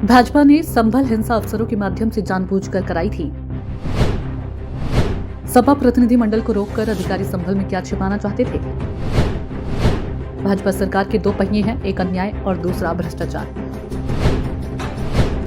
भाजपा ने संभल हिंसा अफसरों के माध्यम से जानबूझकर कराई थी। सपा प्रतिनिधि मंडल को रोककर अधिकारी संभल में क्या छिपाना चाहते थे। भाजपा सरकार के दो पहिए हैं, एक अन्याय और दूसरा भ्रष्टाचार।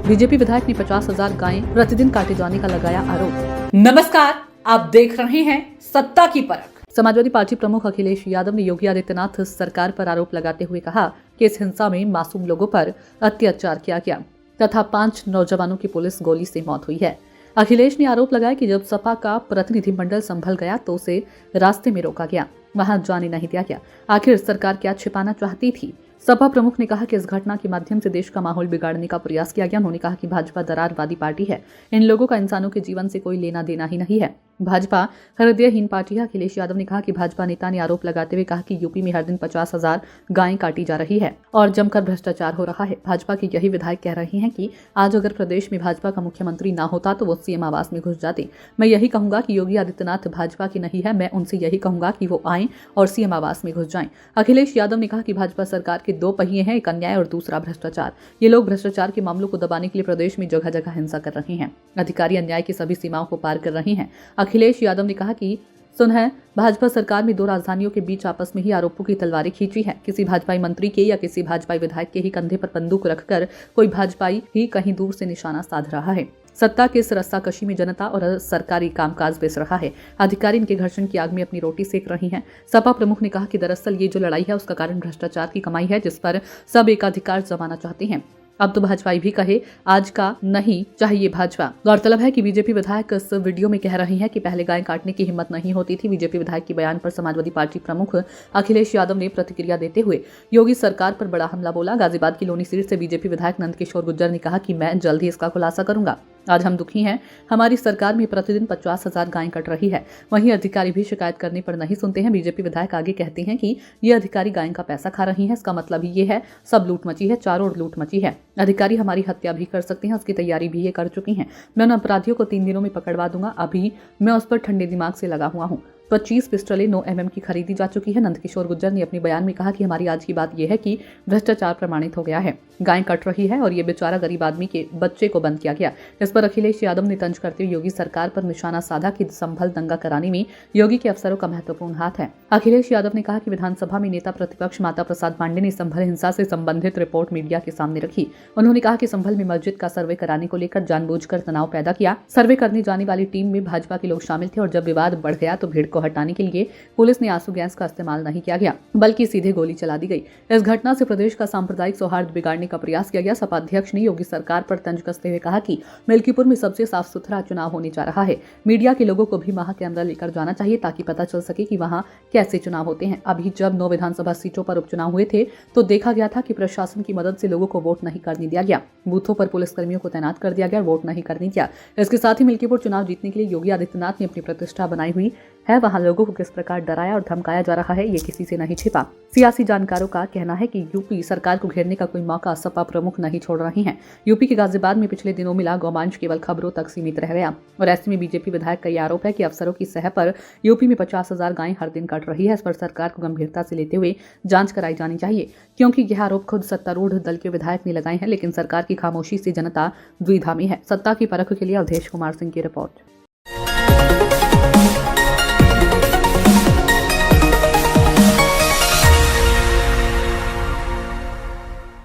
बीजेपी विधायक ने 50,000 गायें प्रतिदिन काटे जाने का लगाया आरोप। नमस्कार, आप देख रहे हैं सत्ता की परख। समाजवादी पार्टी प्रमुख अखिलेश यादव ने योगी आदित्यनाथ सरकार पर आरोप लगाते हुए कहा कि इस हिंसा में मासूम लोगों पर अत्याचार किया गया तथा 5 नौजवानों की पुलिस गोली से मौत हुई है। अखिलेश ने आरोप लगाया कि जब सपा का प्रतिनिधिमंडल संभल गया तो उसे रास्ते में रोका गया, वहां जाने नहीं दिया गया। आखिर सरकार क्या छिपाना चाहती थी। सपा प्रमुख ने कहा कि इस घटना के माध्यम से देश का माहौल बिगाड़ने का प्रयास किया गया। उन्होंने कहा कि भाजपा दरारवादी पार्टी है, इन लोगों का इंसानों के जीवन से कोई लेना देना ही नहीं है। भाजपा हृदयहीन पार्टी है। अखिलेश यादव ने कहा कि भाजपा नेता ने आरोप लगाते हुए कहा कि यूपी में हर दिन 50,000 गायें काटी जा रही है और जमकर भ्रष्टाचार हो रहा है। भाजपा के यही विधायक कह रहे हैं कि आज अगर प्रदेश में भाजपा का मुख्यमंत्री ना होता तो वो सीएम आवास में घुस जाते। मैं यही कहूंगा कि योगी आदित्यनाथ भाजपा की नहीं है, मैं उनसे यही कहूंगा कि वो आएं और सीएम आवास में घुस जाएं। अखिलेश यादव ने कहा कि भाजपा सरकार के दो पहिए हैं, एक अन्याय और दूसरा भ्रष्टाचार। ये लोग भ्रष्टाचार के मामलों को दबाने के लिए प्रदेश में जगह जगह हिंसा कर रहे हैं। अधिकारी अन्याय की सभी सीमाओं को पार कर रहे हैं। अखिलेश यादव ने कहा कि सुन है, भाजपा सरकार में दो राजधानियों के बीच आपस में ही आरोपों की तलवारें खींची है। किसी भाजपाई मंत्री के या किसी भाजपाई विधायक के ही कंधे पर बंदूक रखकर कोई भाजपाई ही कहीं दूर से निशाना साध रहा है। सत्ता के इस रस्साकशी में जनता और सरकारी कामकाज बेस रहा है। अधिकारी इनके घर्षण की आग में अपनी रोटी सेक रही हैं। सपा प्रमुख ने कहा कि दरअसल ये जो लड़ाई है उसका कारण भ्रष्टाचार की कमाई है, जिस पर सब एकाधिकार जमाना चाहते हैं। अब तो भाजपाई भी कहे आज का नहीं चाहिए भाजपा। गौरतलब है कि बीजेपी विधायक इस वीडियो में कह रहे हैं कि पहले गाय काटने की हिम्मत नहीं होती थी। बीजेपी विधायक के बयान पर समाजवादी पार्टी प्रमुख अखिलेश यादव ने प्रतिक्रिया देते हुए योगी सरकार पर बड़ा हमला बोला। गाजियाबाद की लोनी सीट से बीजेपी विधायक नंदकिशोर गुर्जर ने कहा कि मैं जल्द ही इसका खुलासा करूंगा। आज हम दुखी हैं, हमारी सरकार में प्रतिदिन 50,000 गायें कट रही है, वहीं अधिकारी भी शिकायत करने पर नहीं सुनते हैं। बीजेपी विधायक आगे कहते हैं कि ये अधिकारी गायें का पैसा खा रही हैं, इसका मतलब ये है सब लूट मची है, चारों ओर लूट मची है। अधिकारी हमारी हत्या भी कर सकते हैं, उसकी तैयारी भी ये कर चुकी हैं। मैं उन अपराधियों को 3 दिनों में पकड़वा दूंगा। अभी मैं उस पर ठंडे दिमाग से लगा हुआ हूँ। 25 पिस्टलें 9 mm की खरीदी जा चुकी है। नंदकिशोर गुर्जर ने अपने बयान में कहा कि हमारी आज की बात यह है कि भ्रष्टाचार प्रमाणित हो गया है, गायें कट रही है और ये बेचारा गरीब आदमी के बच्चे को बंद किया गया। इस पर अखिलेश यादव ने तंज करते हुए योगी सरकार पर निशाना साधा कि संभल दंगा कराने में योगी के अफसरों का महत्वपूर्ण हाथ है। अखिलेश यादव ने कहा कि विधानसभा में नेता प्रतिपक्ष माता प्रसाद पांडे ने संभल हिंसा से संबंधित रिपोर्ट मीडिया के सामने रखी। उन्होंने कहा कि संभल में मस्जिद का सर्वे कराने को लेकर जानबूझकर तनाव पैदा किया। सर्वे करने जाने वाली टीम में भाजपा के लोग शामिल थे और जब विवाद बढ़ गया तो भीड़ को हटाने के लिए पुलिस ने आंसू गैस का इस्तेमाल नहीं किया गया, बल्कि सीधे गोली चला दी गई। इस घटना से प्रदेश का सांप्रदायिक सौहार्द बिगाड़ने का प्रयास किया गया। सपा अध्यक्ष ने योगी सरकार पर तंज कसते हुए कहा कि मिल्कीपुर में सबसे साफ सुथरा चुनाव होने जा रहा है। मीडिया के लोगों को भी वहां कैमरा लेकर जाना चाहिए ताकि पता चल सके कि वहां कैसे चुनाव होते हैं। अभी जब 9 विधानसभा सीटों पर उपचुनाव हुए थे तो देखा गया था कि प्रशासन की मदद से लोगों को वोट नहीं करने दिया गया। बूथों पर पुलिसकर्मियों को तैनात कर दिया गया, वोट नहीं करने दिया। इसके साथ ही मिल्कीपुर चुनाव जीतने के लिए योगी आदित्यनाथ ने अपनी प्रतिष्ठा बनाई हुई है। वहां लोगों को किस प्रकार डराया और धमकाया जा रहा है, ये किसी से नहीं छिपा। सियासी जानकारों का कहना है कि यूपी सरकार को घेरने का कोई मौका सपा प्रमुख नहीं छोड़ रहे हैं। यूपी के गाजियाबाद में पिछले दिनों मिला गोमांस केवल खबरों तक सीमित रह गया और ऐसे में बीजेपी विधायक का यह आरोप है कि अफसरों की सह पर यूपी में 50,000 गायें हर दिन कट रही है। इस पर सरकार को गंभीरता से लेते हुए जांच कराई जानी चाहिए, क्योंकि यह आरोप खुद सत्तारूढ़ दल के विधायक ने लगाए हैं, लेकिन सरकार की खामोशी से जनता द्विधा में है। सत्ता की परख के लिए अवधेश कुमार सिंह की रिपोर्ट।